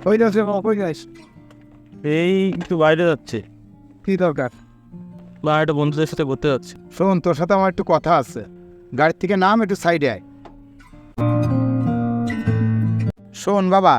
কই যাচ্ছে কই যাস? এই একটু বাইরে যাচ্ছে, কি দরকার? বা একটা বন্ধুদের সাথে ঘুরতে যাচ্ছে। শোন, তোর সাথে আমার একটু কথা আছে। গাড়ি থেকে নাম, একটু সাইডে আয়। শোন বাবা,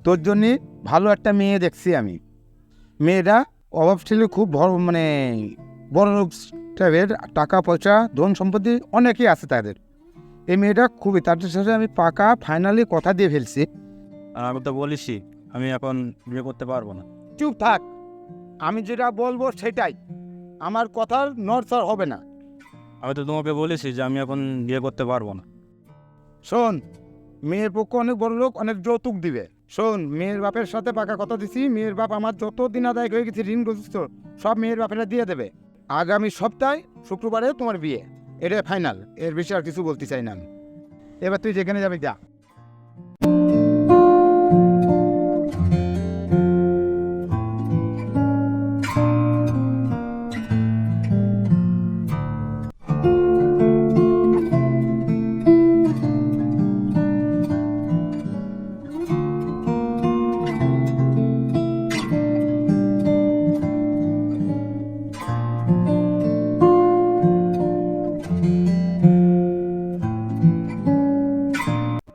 তোর জন্যে ভালো একটা মেয়ে দেখছি আমি। মেয়েটা অভাবশীল, খুব বড় লোক টাইপের, টাকা পয়সা ধন সম্পত্তি অনেকই আছে তাদের। এই মেয়েটা খুবই, তাদের সাথে আমি পাকা ফাইনালি কথা দিয়ে ফেলছি। আর আমি তো বলিসই আমি এখন বিয়ে করতে পারবো না। চুপ থাক, আমি যেটা বলবো সেটাই, আমার কথার নড়চড় হবে না। আমি তো তোমাকে বলেছি যে আমি এখন বিয়ে করতে পারবো না। শোন, মেয়ের পক্ষ অনেক বড় লোক, অনেক যৌতুক দিবে। শোন, মেয়ের বাপের সাথে পাকা কথা দিছি, মেয়ের বাপ আমার যত দিন আদায় হয়ে গেছে ঋণগ্রস্ত সব মেয়ের বাপেরা দিয়ে দেবে। আগামী সপ্তাহে শুক্রবারে তোমার বিয়ে, এটাই ফাইনাল। এর বেশি আর কিছু বলতে চাই না আমি। এবার তুই যেখানে যাবি যা।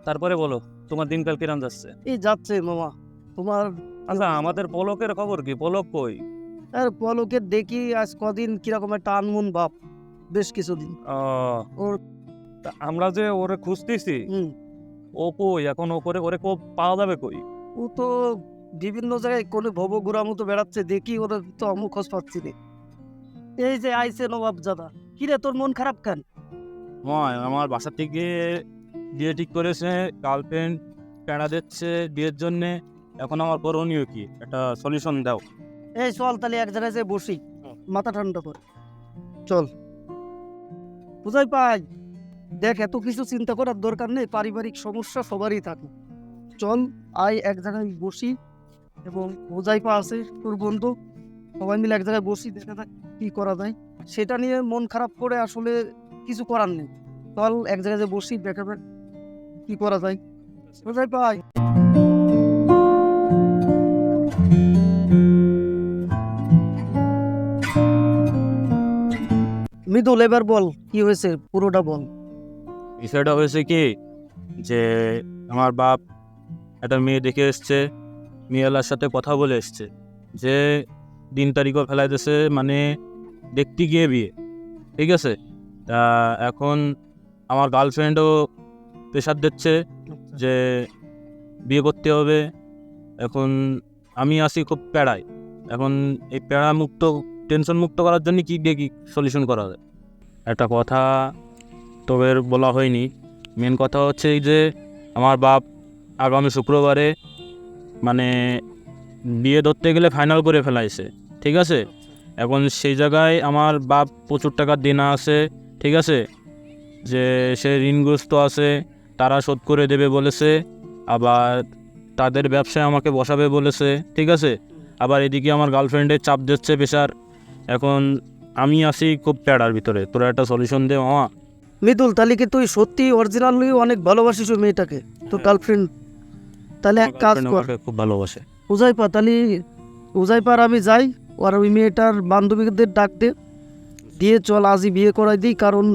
তারপরে বলো, তোমার দিনকাল কিরম যাচ্ছে? এই যাচ্ছে মামা। তোমার আচ্ছা, আমাদের পলকের খবর কি? পলক কই? আর পলকের দেখি আজ কদিন কিরকম একটা আনমন ভাব, বেশ কিছুদিন। ওর- তা আমরা যে ওরে খুঁজতেছি, হুম, ও কই এখন? ও করে ওরে পাওয়া যাবে কই? ও তো বিভিন্ন জায়গায় কোনো ভব ঘোরা মতো বেড়াচ্ছে, দেখি ওর তো আমু খোঁজ পাচ্ছি না। এই যে আইসে নবাব জাদা, কিরে তোর মন খারাপ কেন? আমার বাসা থেকে বিয়ে ঠিক করেছে, গার্লফ্রেন্ড প্যাড়া দিচ্ছে বিয়ের জন্যে। এখন আমার করণীয় কি? একটা সলিউশন দাও। এই চল তাহলে এক জায়গায় যে বসি, মাথা ঠান্ডা করে চল। বুঝাই পাই, দেখ এত কিছু চিন্তা করার দরকার নেই, পারিবারিক সমস্যা সবারই থাকে। চল আয় এক জায়গায় বসি, এবং বোঝাইপা আছে তোর বন্ধু, সবাই মিলে এক জায়গায় বসি, দেখা যাক কি করা যায়। সেটা নিয়ে মন খারাপ করে আসলে কিছু করার নেই। চল এক জায়গায় যে বসি, দেখা যাক কি করা যায়। বোঝাই পাই। মৃদুল, এবার বল কি হয়েছে, পুরোটা বল। বিষয়টা হয়েছে কি, যে আমার বাপ একটা মেয়ে দেখে এসছে, মেয়েলার সাথে কথা বলে এসছে, যে দিন তারিখও ফেলাই দিয়েছে, মানে দেখতে গিয়ে বিয়ে। ঠিক আছে, তা এখন আমার গার্লফ্রেন্ডও প্রেশার দিচ্ছে যে বিয়ে করতে হবে। এখন আমি আসি খুব প্যাড়ায়। এখন এই প্যাড়া মুক্ত, টেনশন মুক্ত করার জন্য কি দিয়ে কি সলিউশন করা যায়? একটা কথা তোদের বলা হয়নি, মেন কথা হচ্ছে এই যে আমার বাপ আগামী শুক্রবারে মানে বিয়ে ধরতে গেলে ফাইনাল করে ফেলাইছে। ঠিক আছে, এখন সেই জায়গায় আমার বাপ প্রচুর টাকার দেনা আছে। ঠিক আছে, যে সে ঋণগ্রস্ত আছে, তারা শোধ করে দেবে বলেছে। আবার তাদের ব্যবসায় আমাকে বসাবে বলেছে। ঠিক আছে, আবার এদিকে আমার গার্লফ্রেন্ডের চাপ দিচ্ছে, প্রেশার। এখন আমি আসি খুব প্যাড়ার ভিতরে, তোরা একটা সলিউশন দে মামা। মৃদুল, তাহলে কি তুই সত্যি অরিজিনালি অনেক ভালোবাসিস ওই মেয়েটাকে, তোর গার্লফ্রেন্ড? তাহলে এক কাজ কর, আমাকে খুব ভালোবাসে। উজাইপা, তাহলে উজাইপার আমি যাই, আর ওই মেয়েটার বান্ধবীদের ডাক দিয়ে চল আজই বিয়ে করাই দিই। কারণ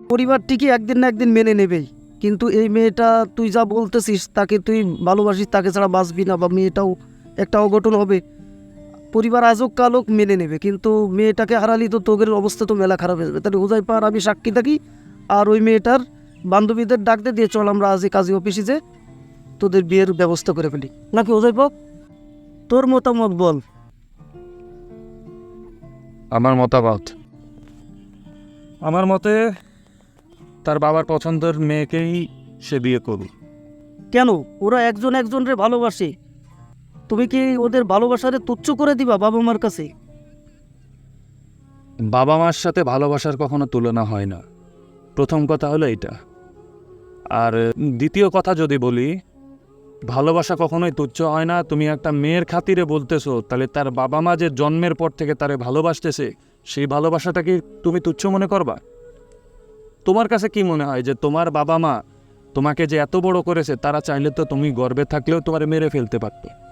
পরিবার ঠিকই একদিন না একদিন মেনে নেবেই, কিন্তু এই মেয়েটা তুই যা বলতেছিস, তাকে তুই ভালোবাসিস, তাকে ছাড়া বাঁচবি না, বা মেয়েটাও একটা অঘটন হবে। পরিবার আজও কালোক মেনে নেবে, কিন্তু মেয়েটাকে হারালি তো তোদের অবস্থা তো মেলা খারাপ হয়ে যাবে। তাহলে উজাইপা আর আমি সাক্ষী থাকি, আর ওই মেয়েটার বান্ধবীদের ডাক দিয়ে চল আমরা আজই কাজী অফিসে যে তোদের বিয়ের ব্যবস্থা করে ফেলি, নাকি উজাইপা? তোর মতামত বল। আমার মতে তার বাবার পছন্দের মেয়েকেই সে বিয়ে করুক। কেন? ওরা একজন একজনরে ভালোবাসে, তুমি কি ওদের ভালোবাসারে তুচ্ছ করে দিবা বাবা মার কাছে? বাবা মার সাথে ভালোবাসার কখনো তুলনা হয় না, প্রথম কথা হলো এটা। আর দ্বিতীয় কথা যদি বলি, ভালোবাসা কখনোই তুচ্ছ হয় না। তুমি একটা মেয়ের খাতিরে বলতেছো, তাহলে তার বাবা মা যে জন্মের পর থেকে তারে ভালোবাসতেছে, সেই ভালোবাসাটাকে তুমি তুচ্ছ মনে করবা? তোমার কাছে কি মনে হয় যে তোমার বাবা মা তোমাকে যে এত বড় করেছে, তারা চাইলে তো তুমি গর্বে থাকলেও তোমার মেরে ফেলতে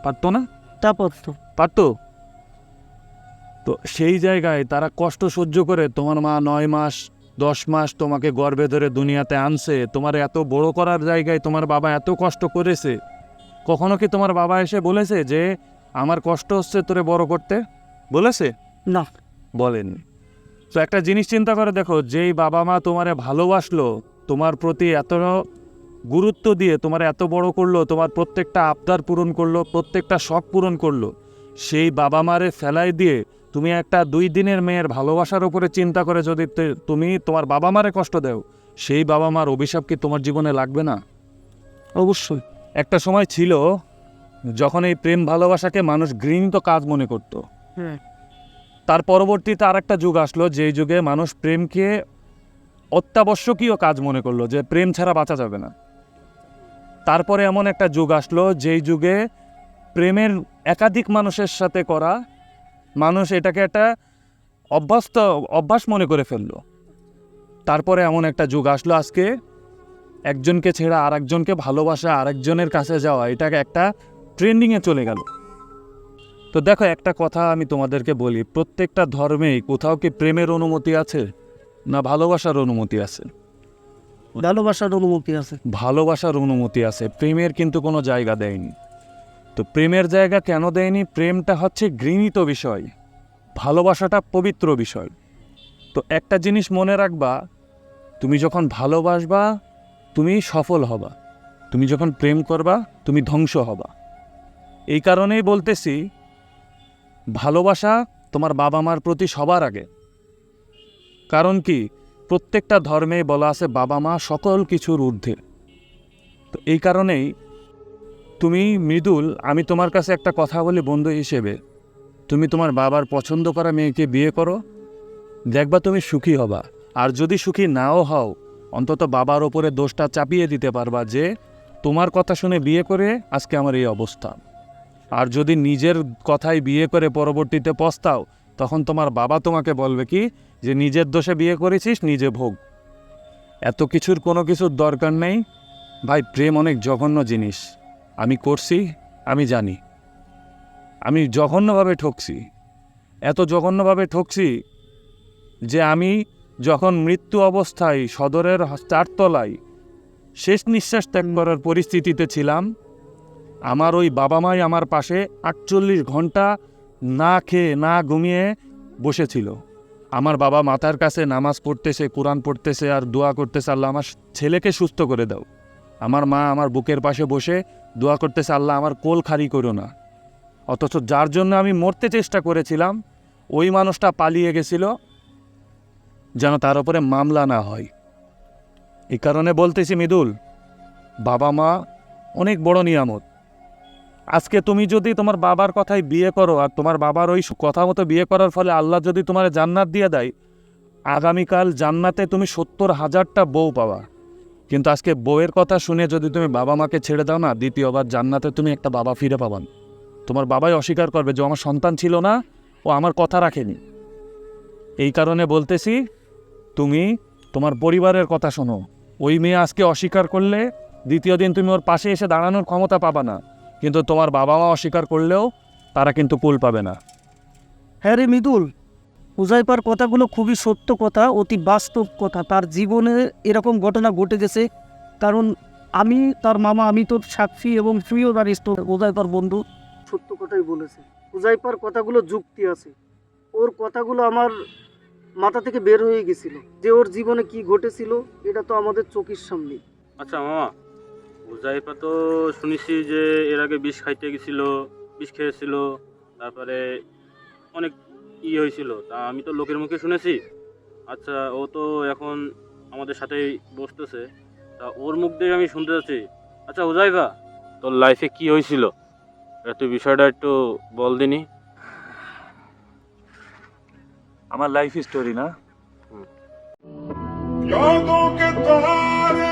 পারতো না? তা পারতো। পারতো। তো সেই জায়গায় তারা কষ্ট সহ্য করে, তোমার মা 9 মাস 10 মাস তোমাকে গর্ভে ধরে দুনিয়াতে আনছে, তোমার এত বড় করার জায়গায় তোমার বাবা এত কষ্ট করেছে। কখনো কি তোমার বাবা এসে বলেছে যে আমার কষ্ট হচ্ছে তোরে বড় করতে? বলেছে? না, বলেন। তো একটা জিনিস চিন্তা করে দেখো, যেই বাবা মা তোমারে ভালোবাসলো, তোমার প্রতি এত গুরুত্ব দিয়ে তোমার এত বড় করলো, তোমার প্রত্যেকটা আবদার পূরণ করলো, প্রত্যেকটা শখ পূরণ করলো, সেই বাবা মারে ফেলাই দিয়ে তুমি একটা 2 দিনের মেয়ের ভালোবাসার উপরে চিন্তা করে যদি তুমি তোমার বাবা মারে কষ্ট দাও, সেই বাবা মার অভিশাপ কি তোমার জীবনে লাগবে না? অবশ্যই। একটা সময় ছিল যখন এই প্রেম ভালোবাসাকে মানুষ ঘৃণিত কাজ মনে করত। হ্যাঁ। তার পরবর্তীতে আর একটা যুগ আসলো, যেই যুগে মানুষ প্রেমকে অত্যাবশ্যকীয় কাজ মনে করলো, যে প্রেম ছাড়া বাঁচা যাবে না। তারপরে এমন একটা যুগ আসলো যেই যুগে প্রেমের একাধিক মানুষের সাথে করা, মানুষ এটাকে একটা অভ্যাস মনে করে ফেললো। তারপরে এমন একটা যুগ আসলো আজকে একজনকে ছেড়ে আর একজনকে ভালোবাসা, আরেকজনের কাছে যাওয়া, এটাকে একটা ট্রেন্ডিংয়ে চলে গেল। তো দেখো, একটা কথা আমি তোমাদেরকে বলি, প্রত্যেকটা ধর্মেই কোথাও কি প্রেমের অনুমতি আছে না ভালোবাসার অনুমতি আছে? ভালোবাসার অনুমতি আছে। ভালোবাসার অনুমতি আছে, প্রেমের কিন্তু কোনো জায়গা দেয়নি। তো প্রেমের জায়গা কেন দেয়নি? প্রেমটা হচ্ছে ঘৃণিত বিষয়, ভালোবাসাটা পবিত্র বিষয়। তো একটা জিনিস মনে রাখবা, তুমি যখন ভালোবাসবা তুমি সফল হবা, তুমি যখন প্রেম করবা তুমি ধ্বংস হবা। এই কারণেই বলতেছি, ভালোবাসা তোমার বাবা মার প্রতি সবার আগে। কারণ কি, প্রত্যেকটা ধর্মেই বলা আছে বাবা মা সকল কিছুর ঊর্ধ্বে। তো এই কারণেই তুমি মৃদুল, আমি তোমার কাছে একটা কথা বলি বন্ধু হিসেবে, তুমি তোমার বাবার পছন্দ করা মেয়েকে বিয়ে করো, দেখবা তুমি সুখী হবা। আর যদি সুখী নাও হও, অন্তত বাবার ওপরে দোষটা চাপিয়ে দিতে পারবা যে তোমার কথা শুনে বিয়ে করে আজকে আমার এই অবস্থা। আর যদি নিজের কথায় বিয়ে করে পরবর্তীতে পস্তাও, তখন তোমার বাবা তোমাকে বলবে কি যে নিজের দোষে বিয়ে করেছিস, নিজে ভোগ। এত কিছুর কোনো কিছুর দরকার নেই ভাই। প্রেম অনেক জঘন্য জিনিস, আমি করছি, আমি জানি। আমি জঘন্যভাবে ঠকছি, এত জঘন্যভাবে ঠকছি যে আমি যখন মৃত্যু অবস্থায় সদরের 4 তলায় শেষ নিঃশ্বাস ত্যাগ করার পরিস্থিতিতে ছিলাম, আমার ওই বাবা মাই আমার পাশে 48 ঘন্টা না খেয়ে না ঘুমিয়ে বসেছিল। আমার বাবা মাথার কাছে নামাজ পড়তেছে, কোরআন পড়তেছে আর দোয়া করতেছে, আল্লাহ আমার ছেলেকে সুস্থ করে দাও। আমার মা আমার বুকের পাশে বসে দোয়া করতেছে, আল্লাহ আমার কোল খালি করো না। অথচ যার জন্য আমি মরতে চেষ্টা করেছিলাম, ওই মানুষটা পালিয়ে গেছিল যেন তার উপরে মামলা না হয়। এই কারণে বলতেছি মৃদুল, বাবা মা অনেক বড় নিয়ামত। আজকে তুমি যদি তোমার বাবার কথায় বিয়ে করো, আর তোমার বাবার ওই কথা মতো বিয়ে করার ফলে আল্লাহ যদি তোমার জান্নাত দিয়ে দেয়, আগামীকাল জান্নাতে তুমি 70,000টা বউ পাবা। কিন্তু আজকে বউয়ের কথা শুনে যদি তুমি বাবা মাকে ছেড়ে দাও না, দ্বিতীয়বার জান্নাতে তুমি একটা বাবা ফিরে পাবান। তোমার বাবাই অস্বীকার করবে যে আমার সন্তান ছিল না, ও আমার কথা রাখেনি। এই কারণে বলতেছি, তুমি তোমার পরিবারের কথা শোনো। ওই মেয়ে আজকে অস্বীকার করলে দ্বিতীয় দিন তুমি ওর পাশে এসে দাঁড়ানোর ক্ষমতা পাবা না, কিন্তু তোমার বাবা মা অস্বীকার করলেও তারা কিন্তু কুল পাবে না। হ্যাঁ রে মৃদুল, হুজাইফার কথাগুলো খুবই সত্য কথা, অতি বাস্তব কথা। তার জীবনে এরকম ঘটনা ঘটে গেছে। কারণ আমি তার মামা, আমি তোর সাক্ষী এবং তুইও জানিস তোর হুজাইফার বন্ধু। সত্য কথাই বলেছে। হুজাইফার কথাগুলো যুক্তি আছে। ওর কথাগুলো আমার মাথা থেকে বের হয়ে গেছিল যে ওর জীবনে কি ঘটেছিল, এটা তো আমাদের চোখের সামনে। আচ্ছা মামা, হুজাইফা তো শুনেছি যে এর আগে বিষ খাইতে গেছিল, বিষ খেয়েছিল, তারপরে অনেক হয়েছিল, তা আমি তো লোকের মুখে শুনেছি। আচ্ছা, ও তো এখন আমাদের সাথেই বসতেছে, তা ওর মুখ দিয়ে আমি শুনতে যাচ্ছি। আচ্ছা হুজাইফা, তোর লাইফে কি হয়েছিল, তুই বিষয়টা একটু বল দিনি। আমার লাইফ স্টোরি না? यादों के तारे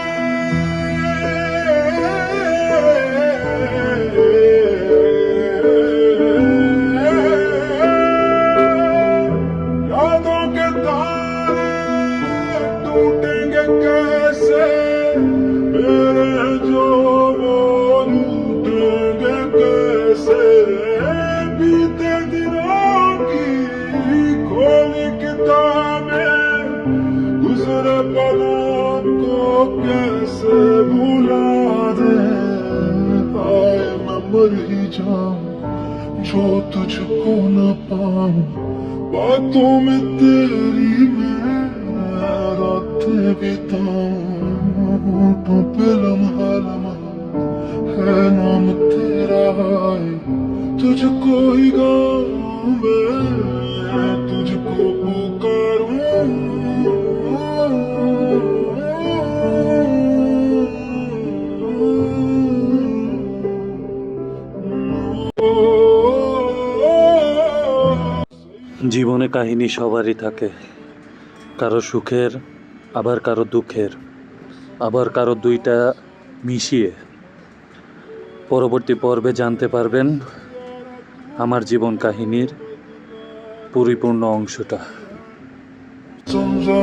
यादों के तारे टूटेंगे कैसे, मेरे जो वो लूटेंगे कैसे बीते दिनों की खोली किताबें गुजरे पलों को कैसे भुला दे आए मैं मर ही जाऊं जो तुझको न पाऊं बातों में तेरी मैं रातें बिताऊं तो पे लम्हा लम्हा है नाम तेरा आए तुझको ही गाऊं मैं तुझको জীবনে কাহিনী সবারই থাকে, কারো সুখের, আবার কারো দুঃখের, আবার কারো দুইটা মিশিয়ে। পরবর্তী পর্বে জানতে পারবেন আমার জীবন কাহিনীর পরিপূর্ণ অংশটা। समझा